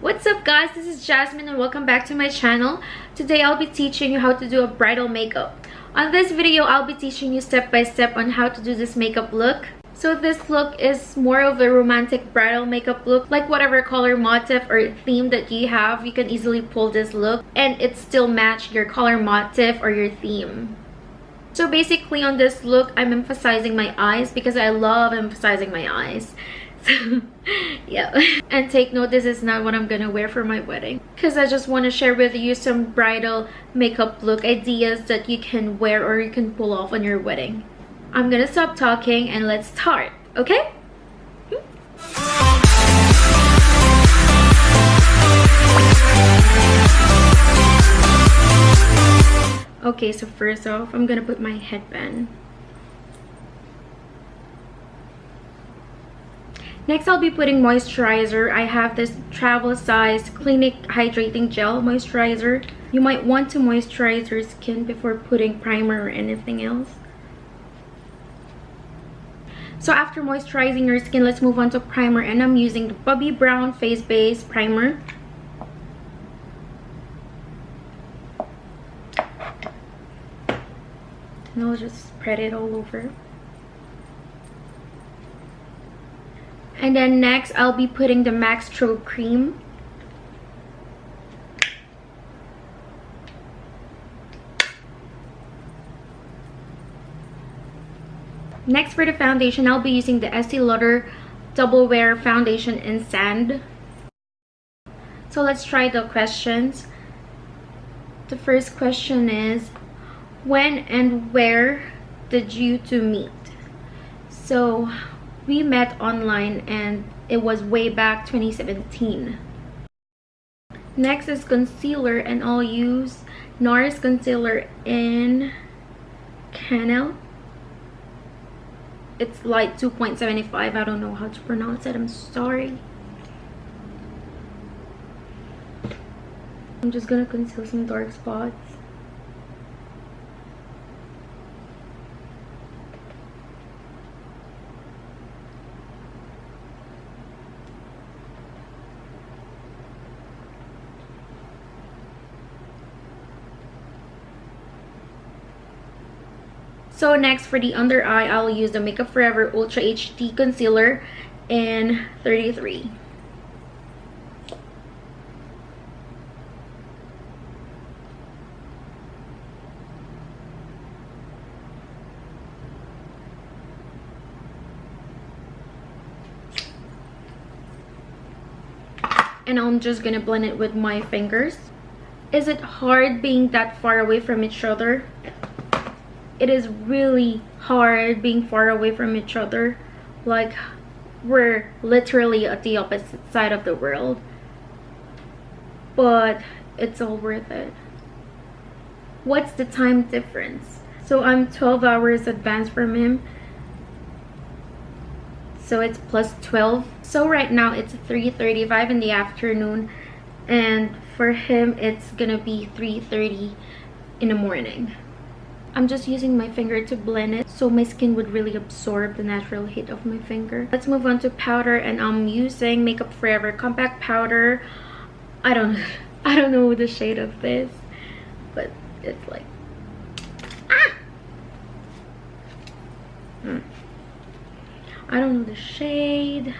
What's up guys, this is Jasmine and welcome back to my channel. Today I'll be teaching you how to do a bridal makeup. On this video, I'll be teaching you step by step on how to do this makeup look. So this look is more of a romantic bridal makeup look. Like whatever color motif or theme that you have, you can easily pull this look and it still match your color motif or your theme. So basically on this look, I'm emphasizing my eyes because I love emphasizing my eyes. So yeah, and take note, this is not what I'm gonna wear for my wedding because I just want to share with you some bridal makeup look ideas that you can wear or you can pull off on your wedding. I'm gonna stop talking and let's start, okay? Okay, so first off, I'm gonna put my headband. Next, I'll be putting moisturizer. I have this travel size Clinique Hydrating Gel Moisturizer. You might want to moisturize your skin before putting primer or anything else. So after moisturizing your skin, let's move on to primer. And I'm using the Bobbi Brown Face Base Primer. And I'll just spread it all over. And then next, I'll be putting the Max Strobe Cream. Next, for the foundation, I'll be using the Estee Lauder Double Wear Foundation in Sand. So let's try the questions. The first question is, when and where did you two meet? So we met online and it was way back 2017. Next is concealer, and I'll use NARS concealer in Canel. It's light 2.75. I don't know how to pronounce it, I'm sorry. I'm just gonna conceal some dark spots. So next, for the under eye, I'll use the Makeup Forever Ultra HD Concealer in 33. And I'm just gonna blend it with my fingers. Is it hard being that far away from each other? It is really hard being far away from each other. Like, we're literally at the opposite side of the world. But it's all worth it. What's the time difference? So I'm 12 hours advanced from him. So it's plus 12. So right now it's 3:35 in the afternoon. And for him, it's gonna be 3:30 in the morning. I'm just using my finger to blend it so my skin would really absorb the natural heat of my finger. Let's move on to powder, and I'm using Makeup Forever Compact Powder. I don't know the shade of this, but it's like I don't know the shade.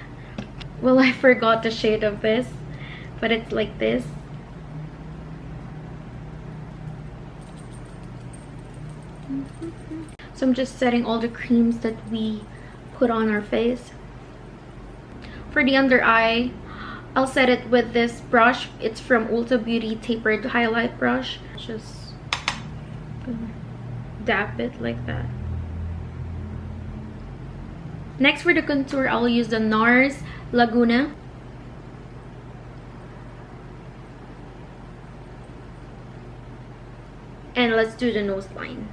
Well, I forgot the shade of this, but it's like this. So I'm just setting all the creams that we put on our face. For the under eye, I'll set it with this brush. It's from Ulta Beauty Tapered Highlight Brush. Just dab it like that. Next, for the contour, I'll use the NARS Laguna. And let's do the nose line.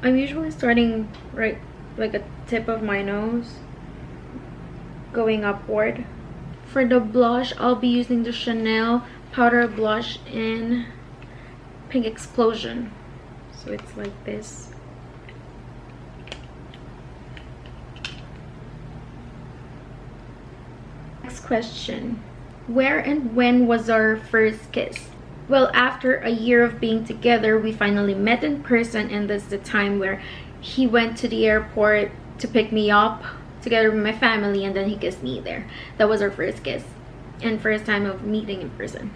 I'm usually starting right like a tip of my nose, going upward. For the blush, I'll be using the Chanel Powder Blush in Pink Explosion. So it's like this. Next question. Where and when was our first kiss? Well, after a year of being together, we finally met in person, and that's the time where he went to the airport to pick me up together with my family, and then he kissed me there. That was our first kiss and first time of meeting in person.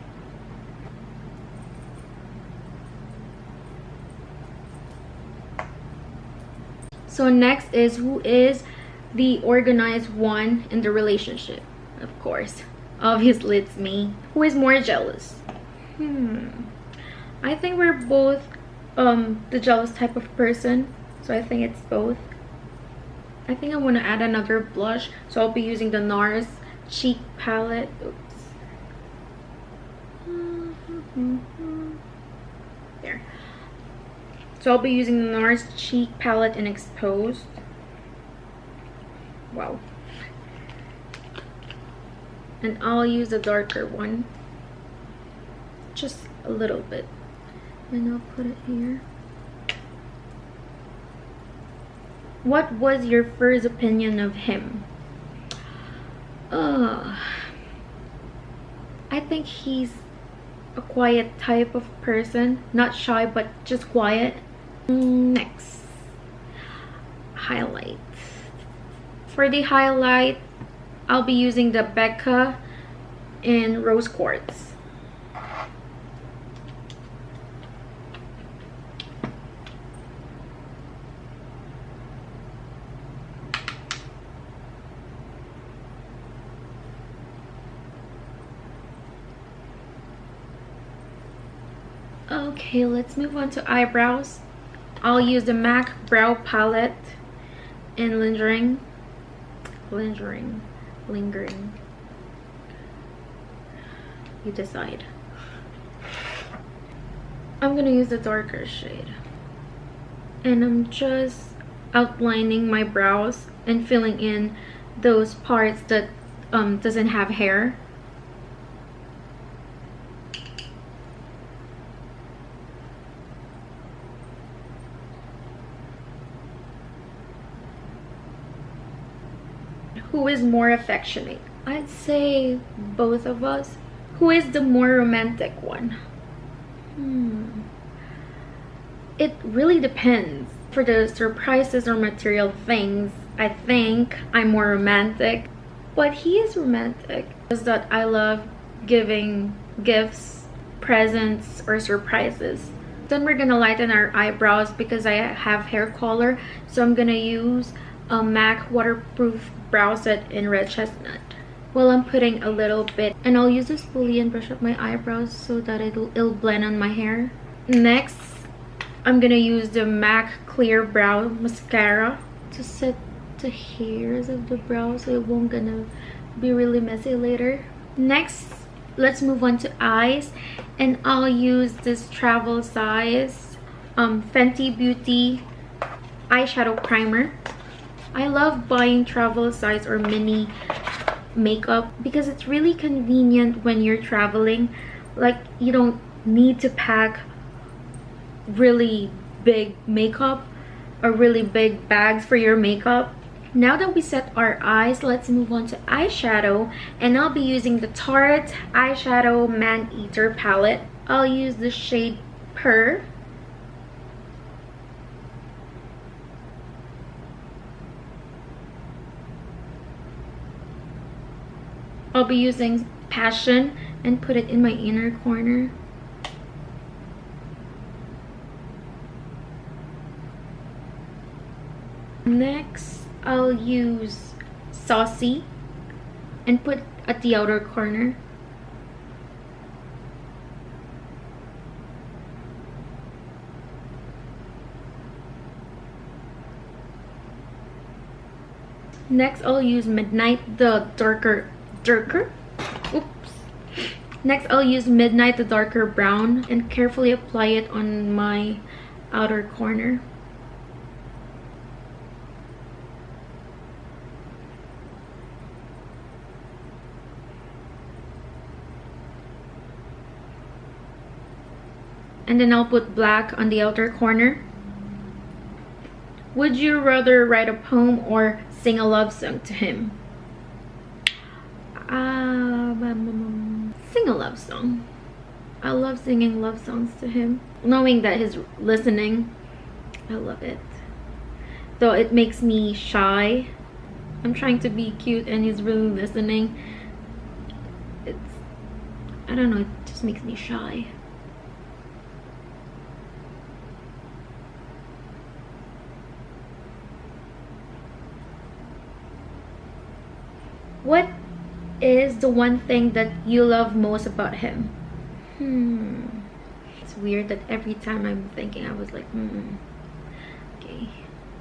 So next is, who is the organized one in the relationship? Of course, obviously it's me. Who is more jealous? I think we're both the jealous type of person, so I think it's both. I think I want to add another blush, so I'll be using the NARS cheek palette. Oops. There. So I'll be using the NARS cheek palette in Exposed. Wow. And I'll use the darker one, just a little bit, and I'll put it here. What was your first opinion of him? I think he's a quiet type of person, not shy but just quiet. Next, highlight. For the highlight, I'll be using the Becca in Rose Quartz. Okay, let's move on to eyebrows. I'll use the MAC Brow Palette in Lingering. You decide. I'm gonna use the darker shade. And I'm just outlining my brows and filling in those parts that doesn't have hair. Who is more affectionate? I'd say both of us. Who is the more romantic one? It really depends. For the surprises or material things, I think I'm more romantic, but he is romantic. Is that I love giving gifts, presents, or surprises. Then we're gonna lighten our eyebrows because I have hair color, so I'm gonna use a MAC waterproof brow set in Red Chestnut. Well, I'm putting a little bit, and I'll use this spoolie and brush up my eyebrows so that it'll blend on my hair. Next, I'm gonna use the MAC Clear Brow Mascara to set the hairs of the brow so it won't gonna be really messy later. Next, let's move on to eyes, and I'll use this travel size Fenty Beauty eyeshadow primer. I love buying travel size or mini makeup because it's really convenient when you're traveling. Like, you don't need to pack really big makeup or really big bags for your makeup. Now that we set our eyes, let's move on to eyeshadow, and I'll be using the Tarte Eyeshadow Maneater palette. I'll use the shade Purr. I'll be using Passion and put it in my inner corner. Next, I'll use Saucy and put at the outer corner. Next, I'll use Midnight, the darker. Oops. Next, I'll use Midnight, the darker brown, and carefully apply it on my outer corner. And then I'll put black on the outer corner. Would you rather write a poem or sing a love song to him? Sing a love song. I love singing love songs to him. Knowing that he's listening, I love it. Though it makes me shy. I'm trying to be cute and he's really listening. I don't know, it just makes me shy. What is the one thing that you love most about him? It's weird that every time I'm thinking, I was like, okay.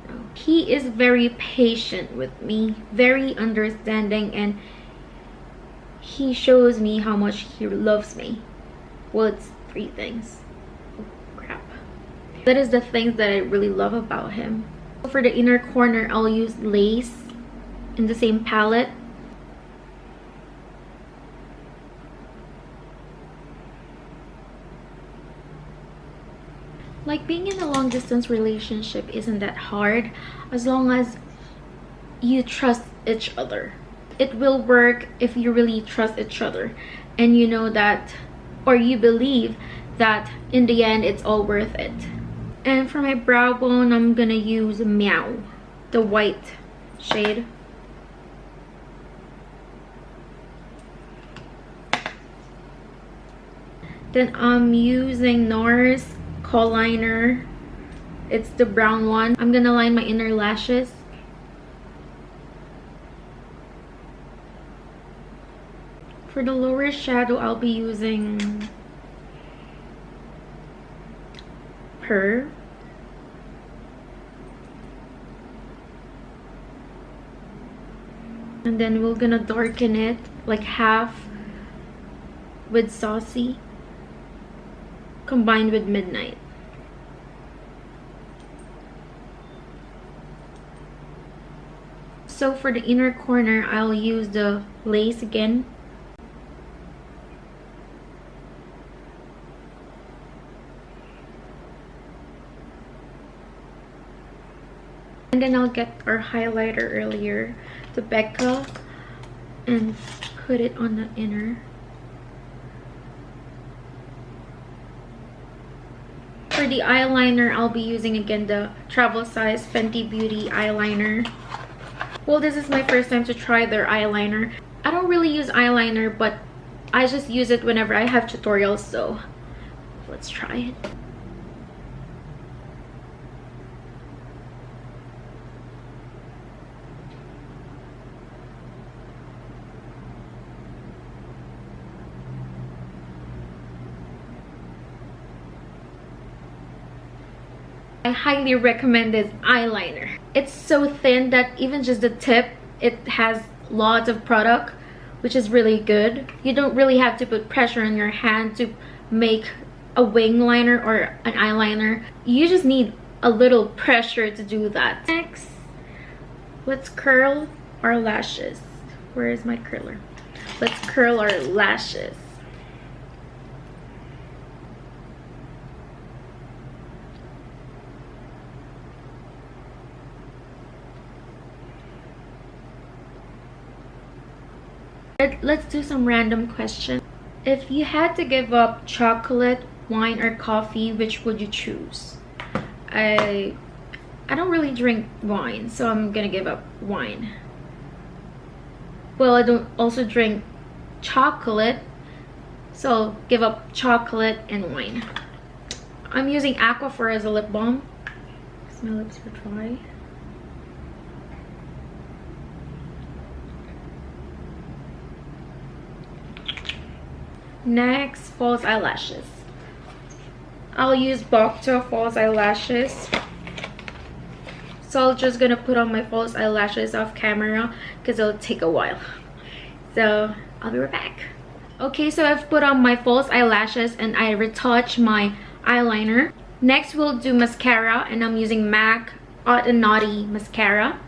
No. He is very patient with me, very understanding, and he shows me how much he loves me. Well, it's 3 things. Oh, crap. That is the things that I really love about him. For the inner corner, I'll use Lace in the same palette. Like, being in a long distance relationship isn't that hard as long as you trust each other. It will work if you really trust each other and you know that, or you believe that in the end it's all worth it. And for my brow bone, I'm gonna use Meow, the white shade. Then I'm using NARS Eyeliner. It's the brown one. I'm gonna line my inner lashes. For the lower shadow, I'll be using Pearl. And then we're gonna darken it like half with Saucy combined with Midnight. So for the inner corner, I'll use the Lace again. And then I'll get our highlighter earlier, the Becca, and put it on the inner. For the eyeliner, I'll be using again the travel size Fenty Beauty eyeliner. Well, this is my first time to try their eyeliner. I don't really use eyeliner, but I just use it whenever I have tutorials, so let's try it. I highly recommend this eyeliner. It's so thin that even just the tip, it has lots of product, which is really good. You don't really have to put pressure on your hand to make a wing liner or an eyeliner. You just need a little pressure to do that. Next, let's curl our lashes. Where is my curler? Let's curl our lashes. Let's do some random questions. If you had to give up chocolate, wine, or coffee, which would you choose? I don't really drink wine, so I'm gonna give up wine. Well, I don't also drink chocolate, so I'll give up chocolate and wine. I'm using Aquaphor as a lip balm because my lips are dry. Next, false eyelashes. I'll use Bokto false eyelashes. So I'm just gonna put on my false eyelashes off camera because it'll take a while. So I'll be right back. Okay, so I've put on my false eyelashes and I retouch my eyeliner. Next, we'll do mascara, and I'm using MAC Hot and Naughty mascara.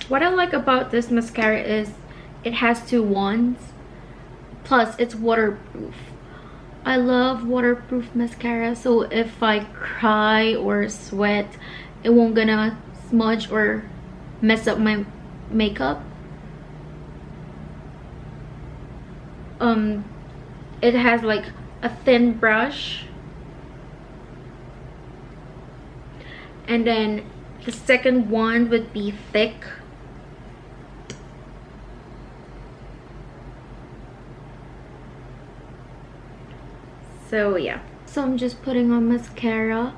What I like about this mascara is it has 2 wands. Plus it's waterproof. I love waterproof mascara, so if I cry or sweat, it won't gonna smudge or mess up my makeup. It has like a thin brush, and then the second one would be thick. So yeah, so I'm just putting on mascara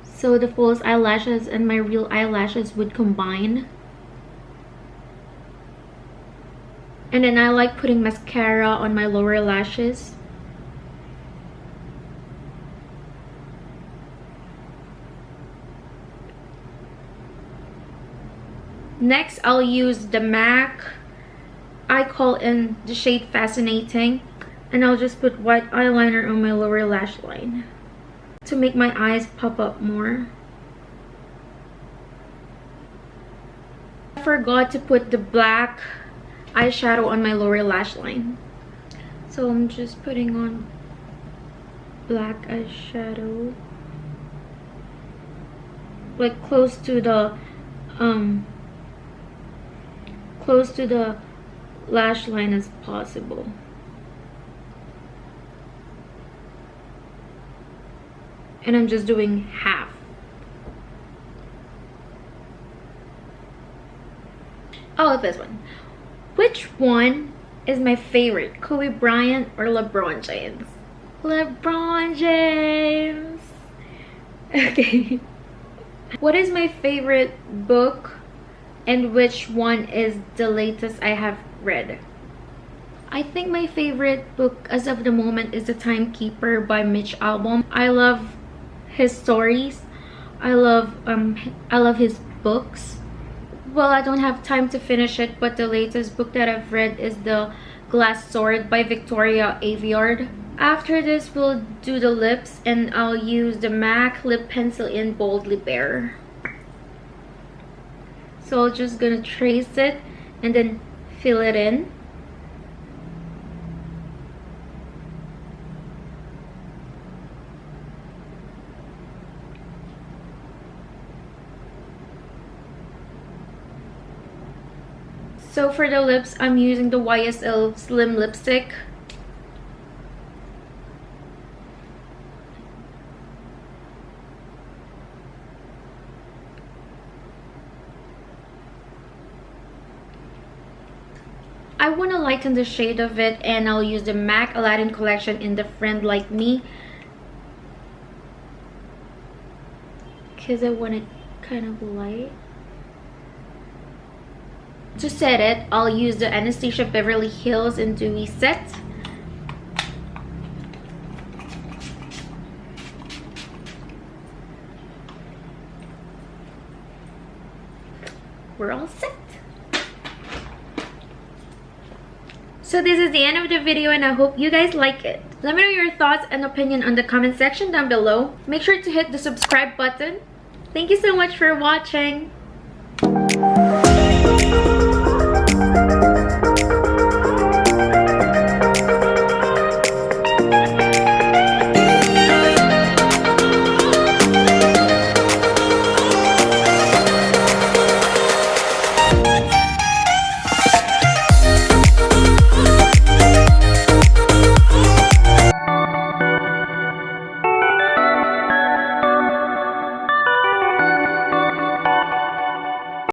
so the false eyelashes and my real eyelashes would combine. And then I like putting mascara on my lower lashes. Next, I'll use the MAC Eye Call in the shade Fascinating. And I'll just put white eyeliner on my lower lash line to make my eyes pop up more. I forgot to put the black eyeshadow on my lower lash line. So I'm just putting on black eyeshadow. Like close to the lash line as possible. And I'm just doing half. Oh, this one. Which one is my favorite? Kobe Bryant or LeBron James? LeBron James. Okay. What is my favorite book and which one is the latest I have read? I think my favorite book as of the moment is The Timekeeper by Mitch Albom. I love his stories. I love his books. Well, I don't have time to finish it, but the latest book that I've read is The Glass Sword by Victoria Aveyard. After this, we'll do the lips, and I'll use the MAC lip pencil in Boldly Bare. So I'm just gonna trace it and then fill it in. So for the lips, I'm using the YSL Slim Lipstick. I want to lighten the shade of it, and I'll use the MAC Aladdin collection in the Friend Like Me, because I want it kind of light. To set it, I'll use the Anastasia Beverly Hills in Dewy Set. We're all set. So this is the end of the video, and I hope you guys like it. Let me know your thoughts and opinion on the comment section down below. Make sure to hit the subscribe button. Thank you so much for watching.